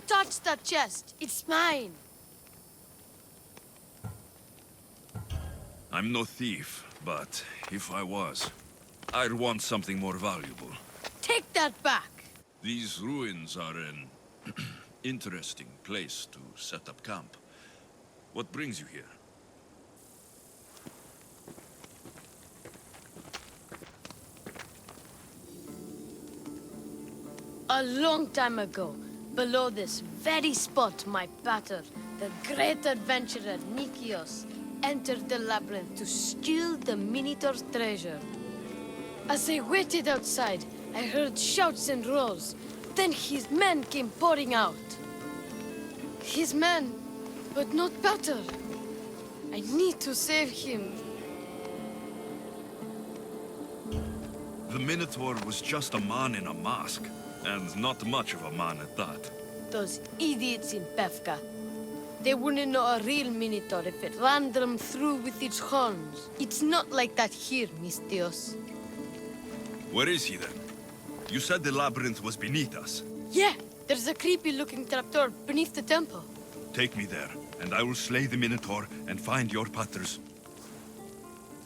Don't touch that chest. It's mine. I'm no thief, but if I was, I'd want something more valuable. Take that back. These ruins are an interesting place to set up camp. What brings you here? A long time ago, below this very spot, my pater, the great adventurer Nikios, entered the labyrinth to steal the Minotaur's treasure. As I waited outside, I heard shouts and roars. Then his men came pouring out. His men, but not pater. I need to save him. The Minotaur was just a man in a mask, and not much of a man at that. Those idiots in Pefka. They wouldn't know a real Minotaur if it ran them through with its horns. It's not like that here, Mistios. Where is he then? You said the labyrinth was beneath us. Yeah, there's a creepy-looking trapdoor beneath the temple. Take me there, and I will slay the Minotaur and find your paters.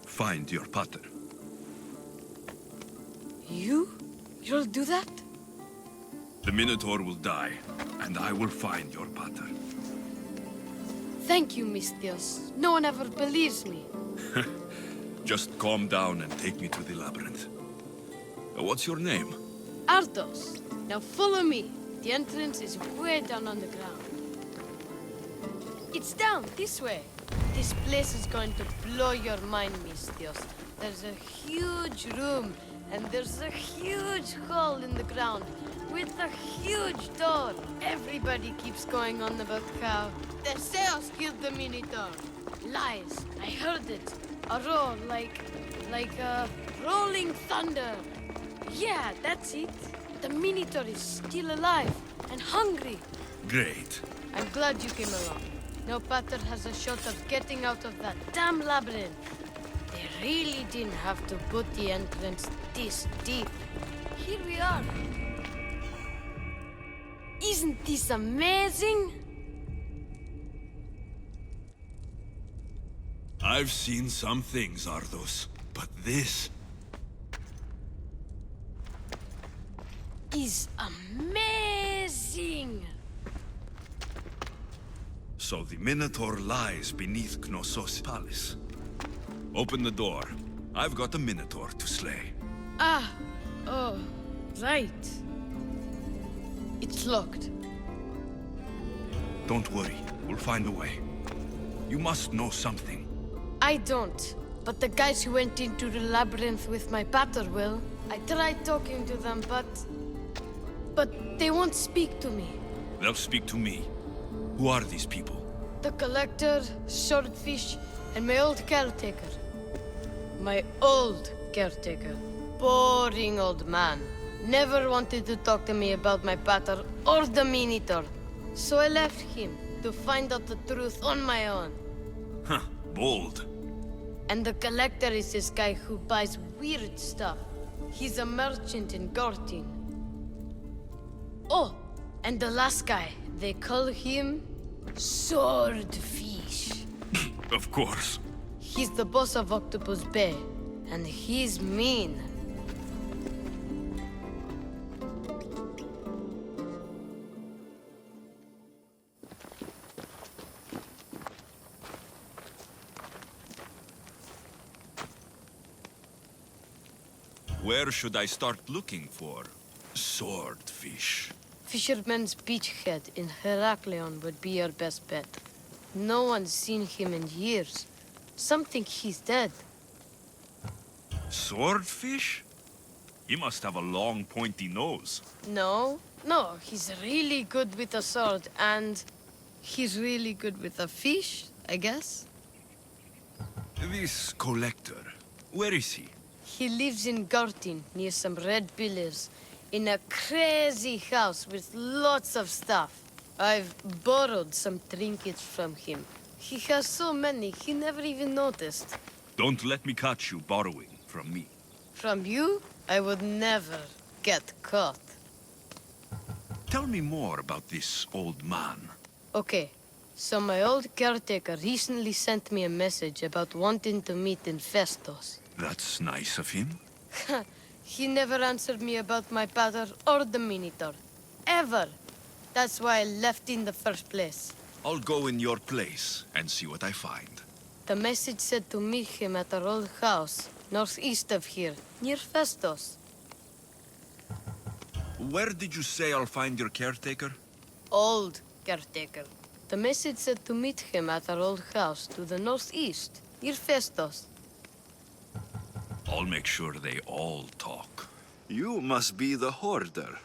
Find your pater. You'll do that? The Minotaur will die, and I will find your pater. Thank you, Mistios. No one ever believes me. Just calm down and take me to the labyrinth. What's your name? Ardos. Now follow me. The entrance is way down on the ground. It's down this way. This place is going to blow your mind, Mistios. There's a huge room, and there's a huge hole in the ground with a huge door. Everybody keeps going on about how Theseus killed the Minotaur. Lies. I heard it. A roar like rolling thunder. Yeah, that's it. The Minotaur is still alive and hungry. Great. I'm glad you came along. No pater has a shot of getting out of that damn labyrinth. They really didn't have to put the entrance this deep. Here we are. Isn't this amazing? I've seen some things, Ardos, but this... is amazing! So the Minotaur lies beneath Knossos' palace. Open the door. I've got a Minotaur to slay. Oh, right. It's locked. Don't worry, we'll find a way. You must know something. I don't, but the guys who went into the labyrinth with my pater will. I tried talking to them, but they won't speak to me. They'll speak to me. Who are these people? The collector, swordfish, and my old caretaker. My old caretaker. Boring old man. Never wanted to talk to me about my pater or the Minotaur. So I left him to find out the truth on my own. Huh, bold. And the collector is this guy who buys weird stuff. He's a merchant in Gortin. Oh, and the last guy, they call him Swordfish. Of course. He's the boss of Octopus Bay, and he's mean. Where should I start looking for swordfish? Fisherman's Beachhead in Heraklion would be your best bet. No one's seen him in years. Some think he's dead. Swordfish? He must have a long, pointy nose. No, he's really good with a sword, and he's really good with a fish, I guess. This collector, where is he? He lives in Gortin, near some red pillars, in a crazy house with lots of stuff. I've borrowed some trinkets from him. He has so many, he never even noticed. Don't let me catch you borrowing from me. From you, I would never get caught. Tell me more about this old man. Okay, so my old caretaker recently sent me a message about wanting to meet in Festos. That's nice of him. He never answered me about my father or the Minotaur. Ever. That's why I left in the first place. I'll go in your place and see what I find. The message said to meet him at our old house, northeast of here, near Festos. Where did you say I'll find your caretaker? Old caretaker. The message said to meet him at our old house to the northeast, near Festos. I'll make sure they all talk. You must be the hoarder.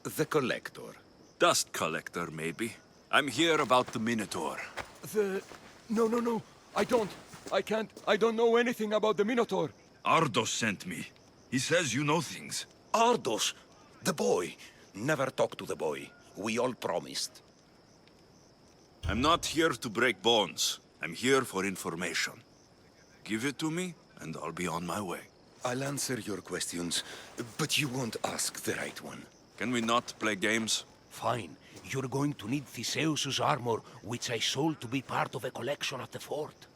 The collector. Dust collector, maybe. I'm here about the Minotaur. No. I don't. I can't. I don't know anything about the Minotaur. Ardos sent me. He says you know things. Ardos, the boy. Never talk to the boy. We all promised. I'm not here to break bones. I'm here for information. Give it to me, and I'll be on my way. I'll answer your questions, but you won't ask the right one. Can we not play games? Fine. You're going to need Theseus's armor, which I sold to be part of a collection at the fort.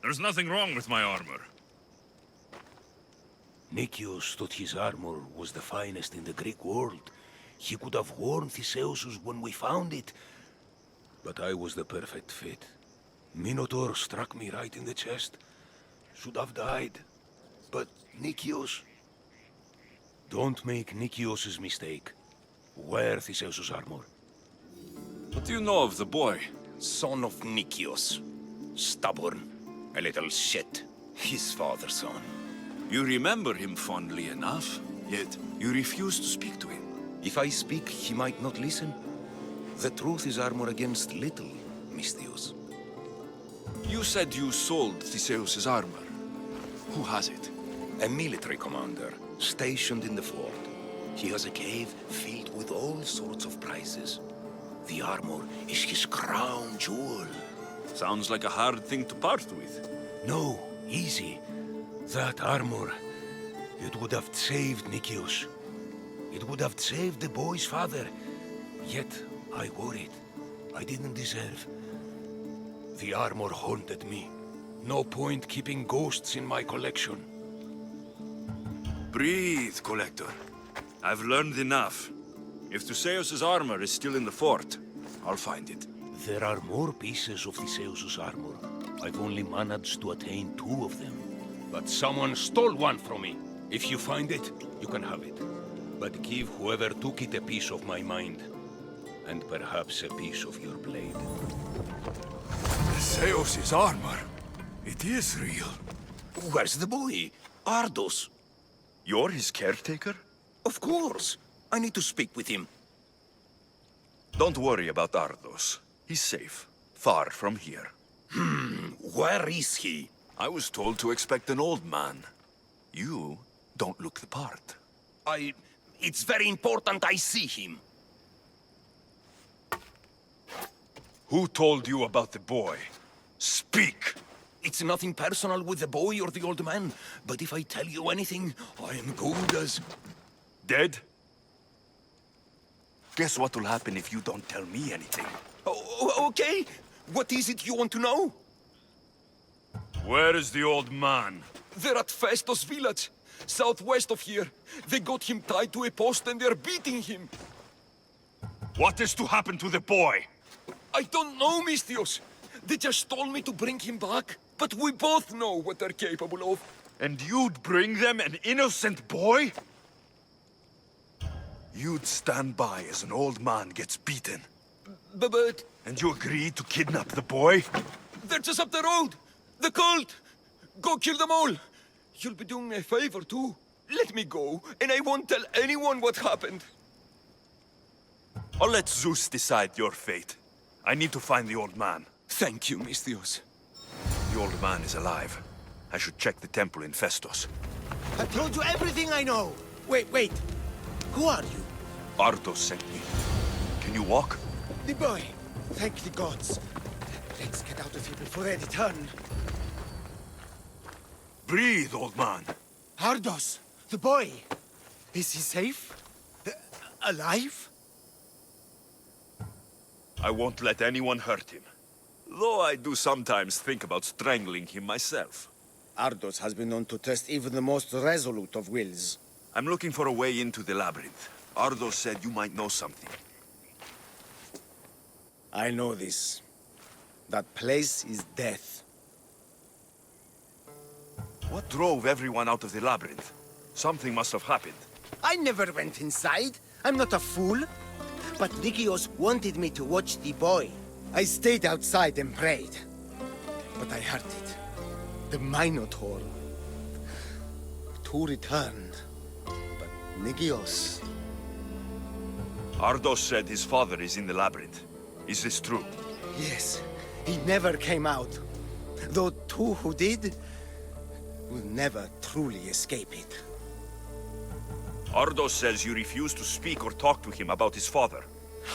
There's nothing wrong with my armor. Nicias thought his armor was the finest in the Greek world. He could have worn Theseus's when we found it. But I was the perfect fit. Minotaur struck me right in the chest. Should have died. But Nicias... Don't make Nicias's mistake. Wear Theseus's armor. What do you know of the boy? Son of Nicias. Stubborn. A little shit. His father's son. You remember him fondly enough, yet you refuse to speak to him. If I speak, he might not listen. The truth is armor against little, Misthios. You said you sold Theseus's armor. Who has it? A military commander, stationed in the fort. He has a cave filled with all sorts of prizes. The armor is his crown jewel. Sounds like a hard thing to part with. No, easy. That armor, it would have saved Nicias. It would have saved the boy's father. Yet, I wore it. I didn't deserve. The armor haunted me. No point keeping ghosts in my collection. Breathe, Collector. I've learned enough. If Theseus's armor is still in the fort, I'll find it. There are more pieces of Theseus's armor. I've only managed to attain 2 of them. But someone stole one from me. If you find it, you can have it. But give whoever took it a piece of my mind. And perhaps a piece of your blade. Theseus's armor? It is real. Where's the boy? Ardos. You're his caretaker? Of course. I need to speak with him. Don't worry about Ardos. He's safe. Far from here. Where is he? I was told to expect an old man. You don't look the part. It's very important I see him. Who told you about the boy? Speak! It's nothing personal with the boy or the old man, but if I tell you anything, I am good as... Dead? Guess what will happen if you don't tell me anything? Okay. What is it you want to know? Where is the old man? They're at Festos village, southwest of here. They got him tied to a post and they're beating him. What is to happen to the boy? I don't know, Misthios. They just told me to bring him back, but we both know what they're capable of. And you'd bring them an innocent boy? You'd stand by as an old man gets beaten. But... And you agreed to kidnap the boy? They're just up the road! The cult! Go kill them all! You'll be doing me a favor, too. Let me go, and I won't tell anyone what happened. I'll let Zeus decide your fate. I need to find the old man. Thank you, Misthios. The old man is alive. I should check the temple in Festos. I told you everything I know. Wait. Who are you? Ardos sent me. Can you walk? The boy. Thank the gods. Let's get out of here before they return. Breathe, old man. Ardos, the boy. Is he safe? Alive? I won't let anyone hurt him. Though I do sometimes think about strangling him myself. Ardos has been known to test even the most resolute of wills. I'm looking for a way into the labyrinth. Ardos said you might know something. I know this. That place is death. What drove everyone out of the labyrinth? Something must have happened. I never went inside. I'm not a fool. But Nikios wanted me to watch the boy. I stayed outside and prayed. But I heard it. The Minotaur. Two returned. But Nikios... Ardos said his father is in the labyrinth. Is this true? Yes. He never came out. Though two who did... will never truly escape it. Ardos says you refuse to speak or talk to him about his father.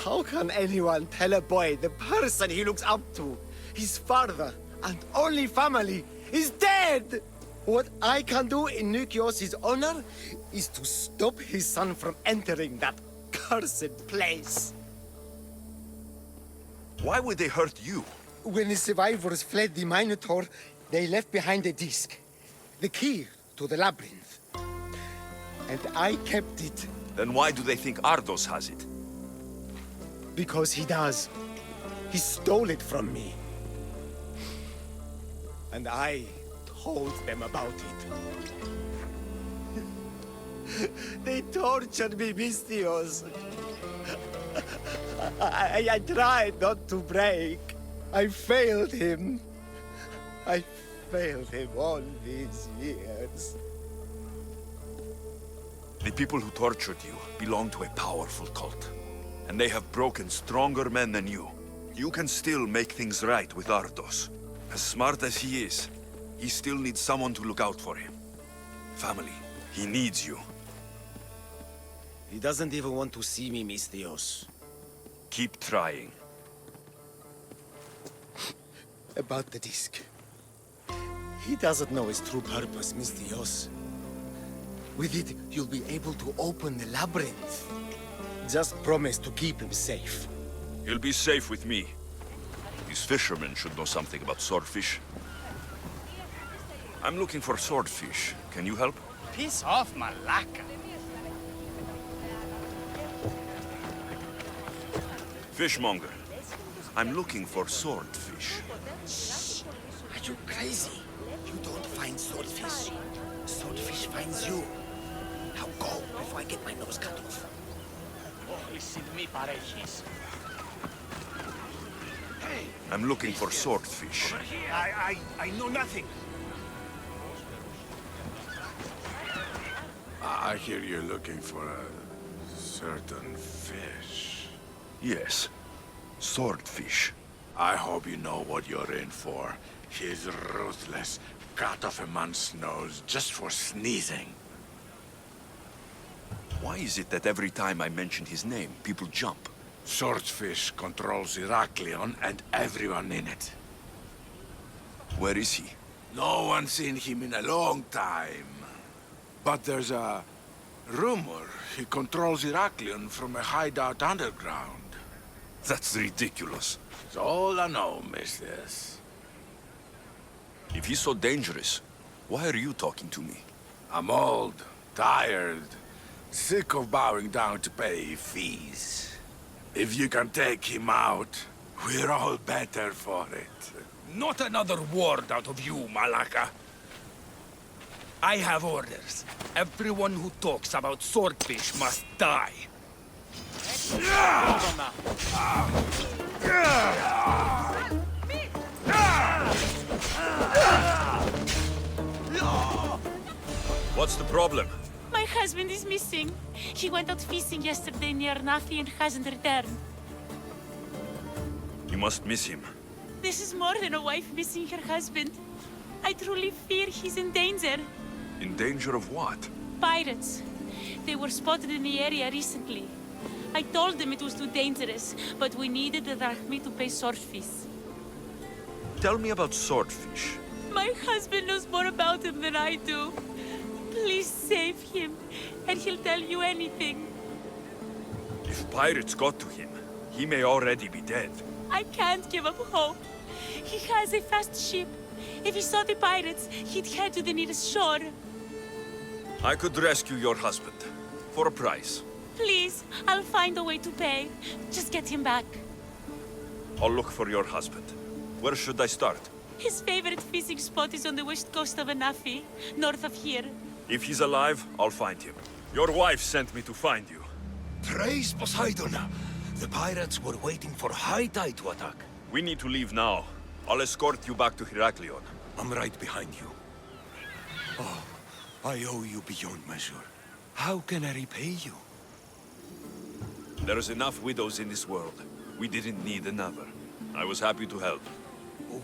How can anyone tell a boy the person he looks up to, his father and only family, is dead? What I can do in Nikios' honor is to stop his son from entering that cursed place. Why would they hurt you? When the survivors fled the Minotaur, they left behind a disc, the key to the labyrinth. And I kept it. Then why do they think Ardos has it? Because he does. He stole it from me. And I told them about it. They tortured me, Mistios. I tried not to break. I failed him. I failed him all these years. The people who tortured you belong to a powerful cult. And they have broken stronger men than you. You can still make things right with Ardos. As smart as he is, he still needs someone to look out for him. Family, he needs you. He doesn't even want to see me, Mistios. Keep trying. About the disc. He doesn't know its true purpose, Mistios. With it, you'll be able to open the labyrinth. Just promise to keep him safe. He'll be safe with me. These fishermen should know something about swordfish. I'm looking for swordfish. Can you help? Piss off, Malaka. Fishmonger. I'm looking for swordfish. Are you crazy? You don't find swordfish. Swordfish finds you. Now go before I get my nose cut off. I'm looking for swordfish. I know nothing. I hear you're looking for a certain fish. Yes. Swordfish. I hope you know what you're in for. He's ruthless. Cut off a man's nose just for sneezing. Why is it that every time I mention his name, people jump? Swordfish controls Heraklion and everyone in it. Where is he? No one's seen him in a long time. But there's a rumor he controls Heraklion from a hideout underground. That's ridiculous. It's all I know, mistress. If he's so dangerous, why are you talking to me? I'm old, tired, sick of bowing down to pay fees. If you can take him out, we're all better for it. Not another word out of you, Malaka. I have orders. Everyone who talks about swordfish must die. What's the problem? My husband is missing. He went out fishing yesterday near Nafi and hasn't returned. You must miss him. This is more than a wife missing her husband. I truly fear he's in danger. In danger of what? Pirates. They were spotted in the area recently. I told them it was too dangerous, but we needed the drachmi to pay swordfish. Tell me about swordfish. My husband knows more about him than I do. Please save him, and he'll tell you anything. If pirates got to him, He may already be dead. I can't give up hope. He has a fast ship. If he saw the pirates, he'd head to the nearest shore. I could rescue your husband. For a price. Please, I'll find a way to pay. Just get him back. I'll look for your husband. Where should I start? His favorite fishing spot is on the west coast of Anafi, north of here. If he's alive, I'll find him. Your wife sent me to find you. Praise Poseidon! The pirates were waiting for high tide to attack. We need to leave now. I'll escort you back to Heraklion. I'm right behind you. Oh, I owe you beyond measure. How can I repay you? There's enough widows in this world. We didn't need another. I was happy to help.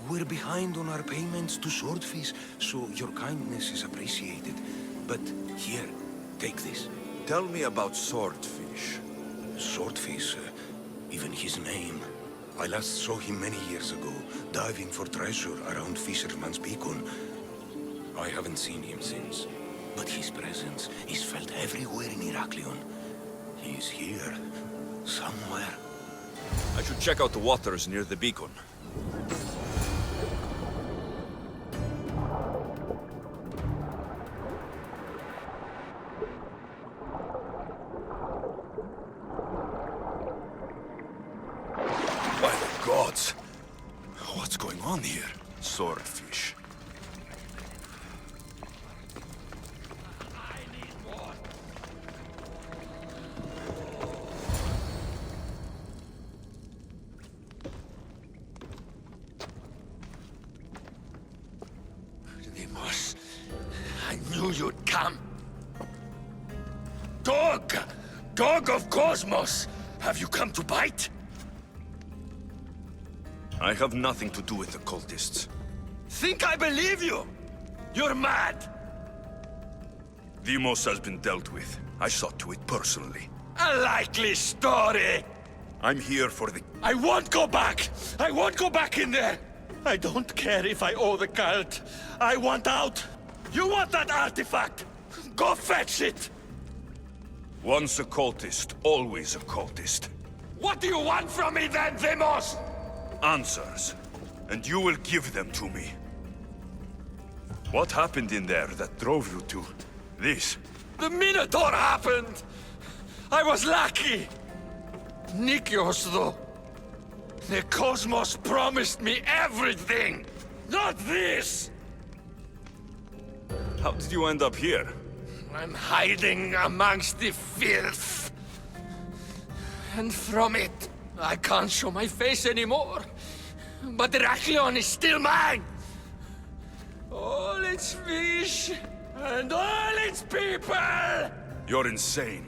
We're behind on our payments to Swordfish, so your kindness is appreciated. But here, take this. Tell me about Swordfish. Swordfish, even his name. I last saw him many years ago, diving for treasure around Fisherman's Beacon. I haven't seen him since, but his presence is felt everywhere in Heraklion. He's here, somewhere. I should check out the waters near the beacon. By the gods! What's going on here? Swordfish. Deimos, I knew you'd come. Dog! Dog of Cosmos! Have you come to bite? I have nothing to do with the cultists. Think I believe you? You're mad! Deimos has been dealt with. I saw to it personally. A likely story! I'm here for the... I won't go back! I won't go back in there! I don't care if I owe the cult. I want out! You want that artifact? Go fetch it! Once a cultist, always a cultist. What do you want from me then, Deimos? Answers. And you will give them to me. What happened in there that drove you to this? The Minotaur happened! I was lucky! Nikios, though. The Cosmos promised me everything! Not this! How did you end up here? I'm hiding amongst the filth. And from it, I can't show my face anymore. But Heraklion is still mine! All its fish, and all its people! You're insane.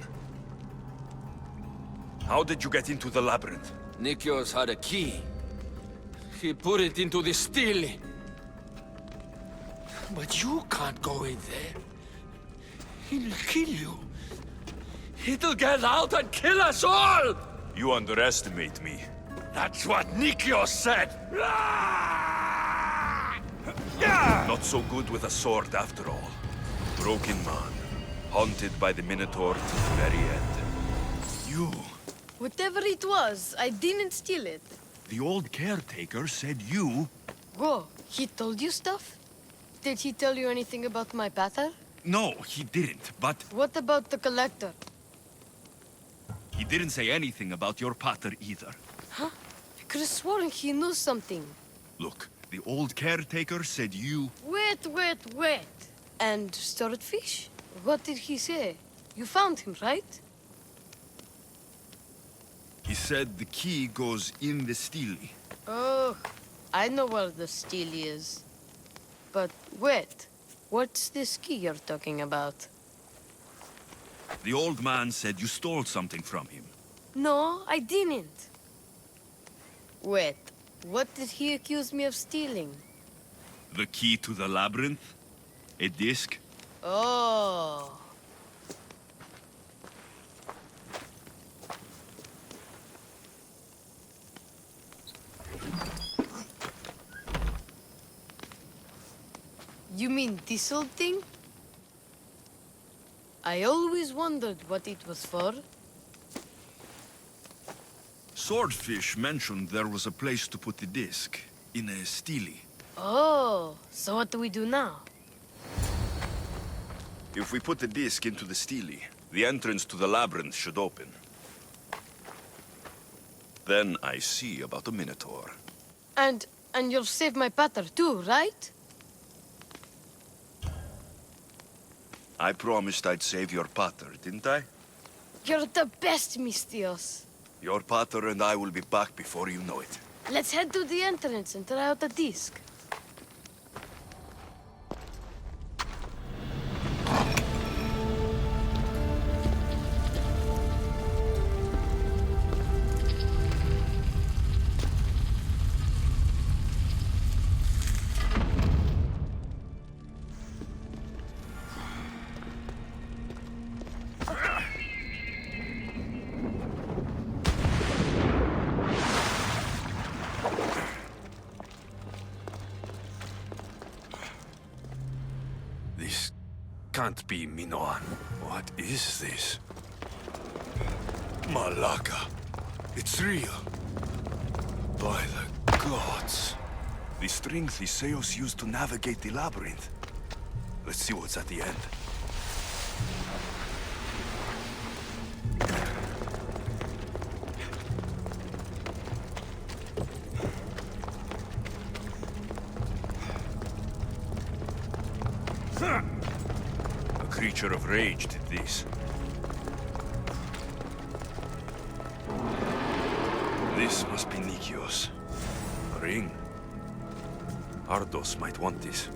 How did you get into the labyrinth? Nikios had a key. He put it into the stele. But you can't go in there. He'll kill you. It'll get out and kill us all! You underestimate me. That's what Nikios said! Not so good with a sword after all. Broken man. Haunted by the Minotaur to the very end. You... Whatever it was, I didn't steal it. The old caretaker said you... Go. He told you stuff? Did he tell you anything about my pater? No, he didn't, but... What about the collector? He didn't say anything about your pater either. Huh? I could have sworn he knew something. Look, the old caretaker said you... Wait. And Swordfish? What did he say? You found him, right? He said the key goes in the stele. Oh, I know where the stele is. But wait, what's this key you're talking about? The old man said you stole something from him. No, I didn't. Wait, what did he accuse me of stealing? The key to the labyrinth? A disc? Oh. You mean this old thing? I always wondered what it was for. Swordfish mentioned there was a place to put the disc. In a stele. Oh, so what do we do now? If we put the disc into the stele, the entrance to the labyrinth should open. Then I see about the Minotaur. And you'll save my pater too, right? I promised I'd save your pater, didn't I? You're the best, Mistios. Your pater and I will be back before you know it. Let's head to the entrance and try out the disc. This can't be Minoan. What is this? Malaka. It's real. By the gods. The strength Theseus used to navigate the labyrinth. Let's see what's at the end. A creature of rage did this. This must be Nikios. A ring. Ardos might want this.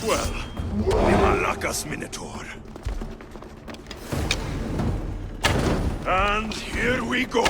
Well, the Malakas Minotaur. And here we go.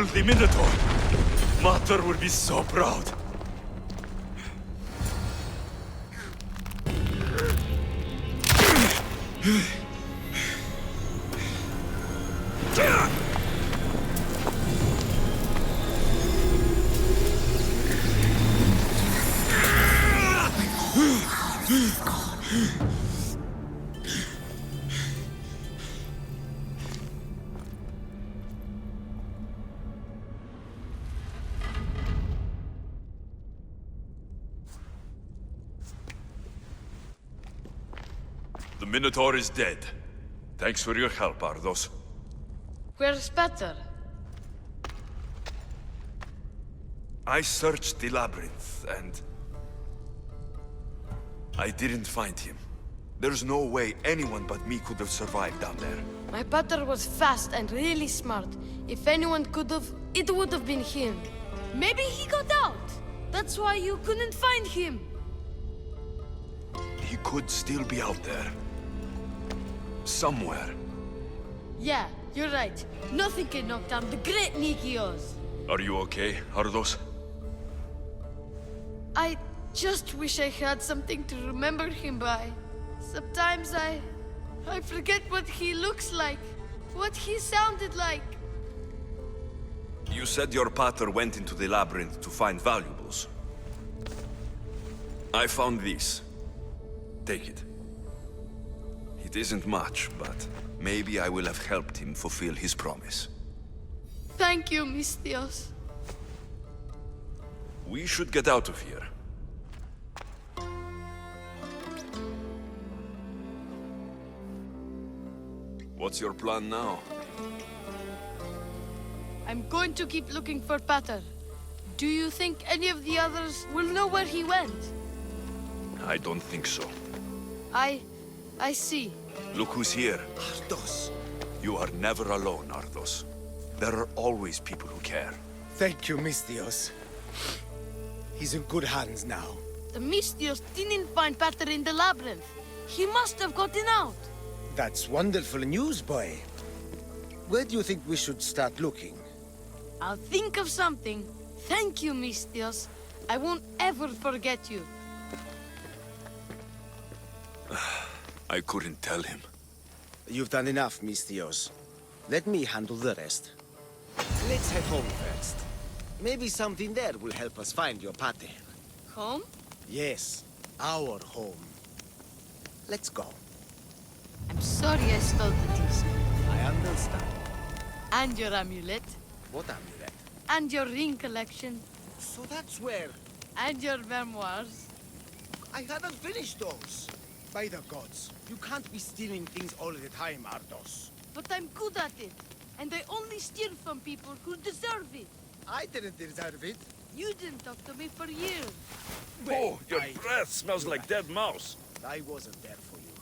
killed the Minotaur. Mater will be so proud. The Minotaur is dead. Thanks for your help, Ardos. Where's Peter? I searched the labyrinth, and I didn't find him. There's no way anyone but me could have survived down there. My Peter was fast and really smart. If anyone could have, it would have been him. Maybe he got out. That's why you couldn't find him. He could still be out there. Somewhere. Yeah, you're right. Nothing can knock down the great Nikios. Are you okay, Ardos? I just wish I had something to remember him by. Sometimes I forget what he looks like, what he sounded like. You said your pater went into the labyrinth to find valuables. I found this. Take it. It isn't much, but maybe I will have helped him fulfill his promise. Thank you, Mistios. We should get out of here. What's your plan now? I'm going to keep looking for Pater. Do you think any of the others will know where he went? I don't think so. I see. Look who's here. Ardos. You are never alone, Ardos. There are always people who care. Thank you, Mistios. He's in good hands now. The Mistios didn't find Pater in the labyrinth. He must have gotten out. That's wonderful news, boy. Where do you think we should start looking? I'll think of something. Thank you, Mistios. I won't ever forget you. I couldn't tell him. You've done enough, Mistios. Let me handle the rest. Let's head home first. Maybe something there will help us find your pater. Home? Yes, our home. Let's go. I'm sorry I stole the teasel. I understand. And your amulet. What amulet? And your ring collection. So that's where... And your memoirs. I haven't finished those. By the gods, you can't be stealing things all the time, Ardos. But I'm good at it. And I only steal from people who deserve it. I didn't deserve it. You didn't talk to me for years. Well, your I- breath smells like dead mouse. I wasn't there for you.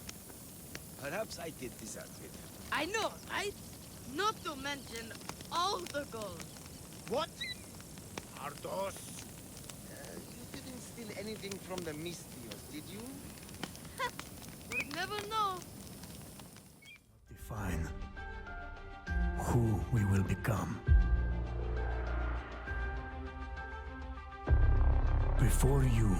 Perhaps I did deserve it. I know, right? Not to mention all the gold. What? Ardos? You didn't steal anything from the Mistios, did you? We'll never know. Define who we will become. Before you